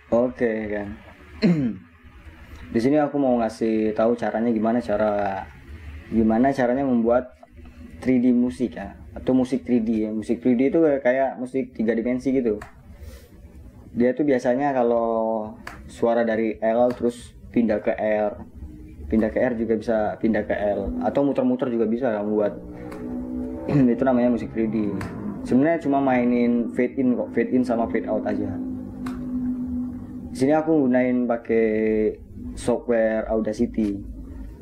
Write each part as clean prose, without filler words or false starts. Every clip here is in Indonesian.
Oke kan. Di sini aku mau ngasih tahu caranya gimana caranya membuat 3D musik ya, atau musik 3D ya. Musik 3D itu kayak musik 3 dimensi gitu. Dia tuh biasanya kalau suara dari L terus pindah ke R, pindah ke R juga bisa pindah ke L, atau muter-muter juga bisa kamu buat. Itu namanya musik 3D. Sebenarnya cuma mainin fade in kok, fade in sama fade out aja. Di sini aku gunain pakai software Audacity.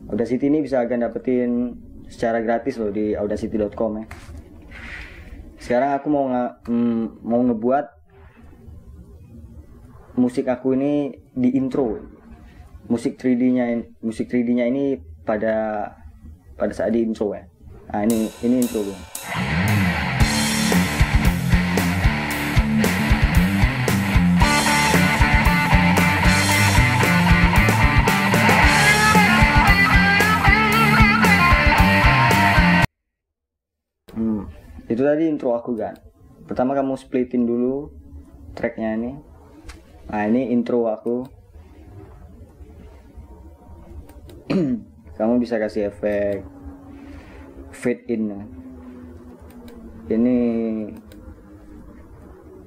Audacity ini bisa kalian dapetin secara gratis loh di audacity.com ya. Sekarang aku mau ngebuat musik aku ini di intro. Musik 3D-nya ini pada saat di intro ya. Nah, ini intro bro. Itu tadi intro aku kan. Pertama kamu splitin dulu tracknya ini. Nah, ini intro aku. Kamu bisa kasih efek fade in. Ini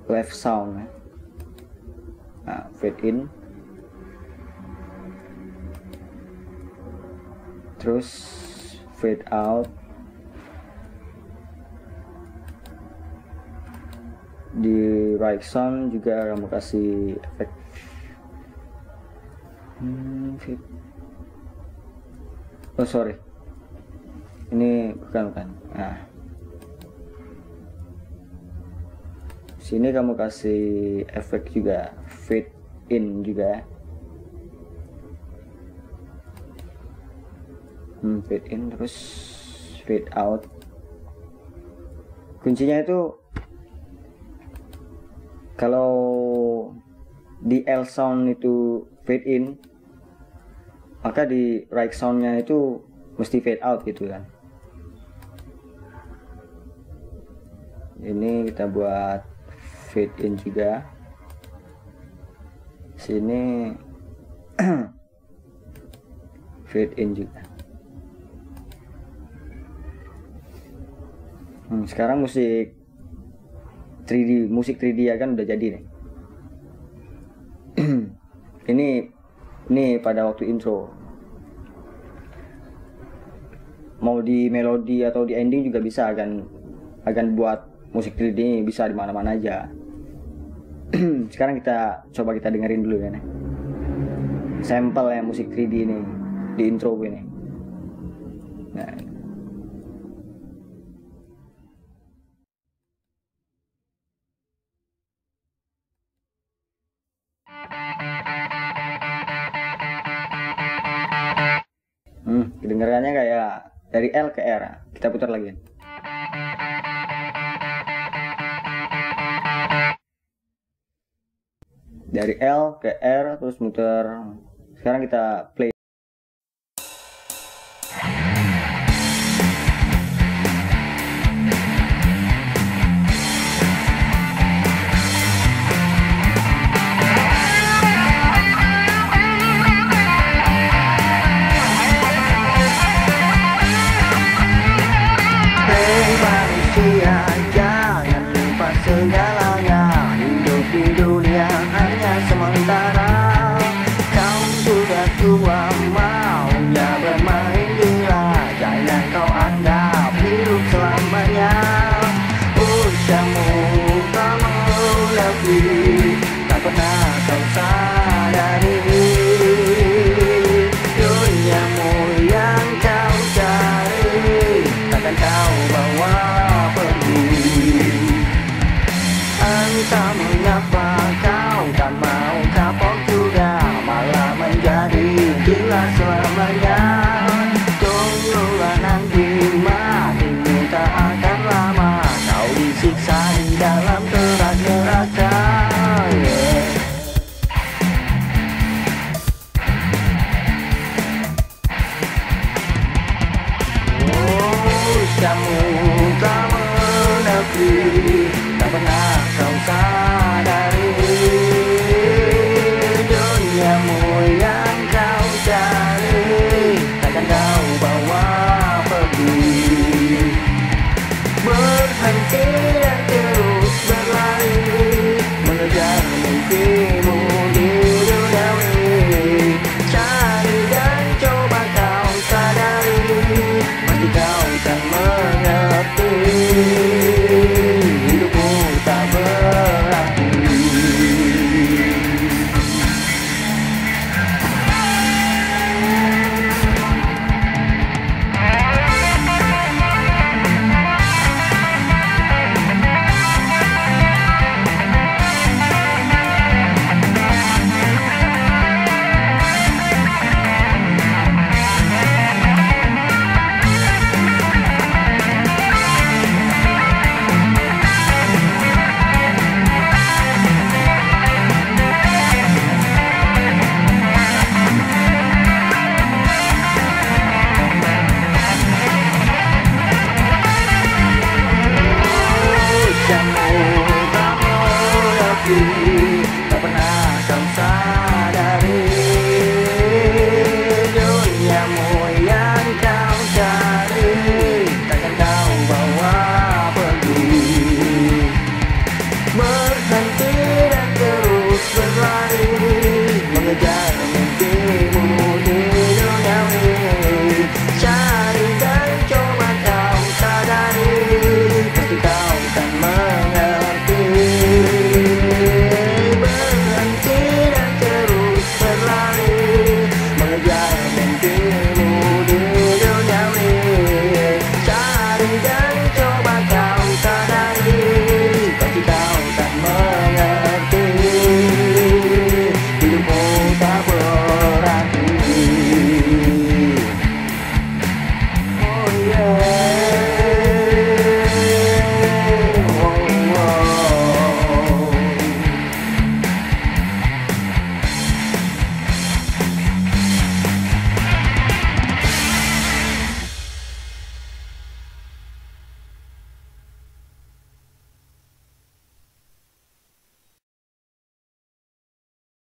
left sound. Nah, fade in. Terus fade out. Di right sound juga kamu kasih efek oh sorry, ini bukan. Nah, sini kamu kasih efek juga fade in juga. Fade in terus fade out. Kuncinya itu kalau di L sound itu fade in, maka di right soundnya itu mesti fade out gitu kan. Ini kita buat fade in juga. Sini fade in juga. Sekarang musik 3D ya kan udah jadi nih. ini pada waktu intro. Mau di melodi atau di ending juga bisa akan buat musik 3D ini bisa di mana-mana aja. Sekarang coba kita dengerin dulu ya nih. Sampel ya musik 3D ini di intro ini. Nah, kedengarannya kayak dari L ke R. Kita putar lagi. Dari L ke R terus muter. Sekarang kita play.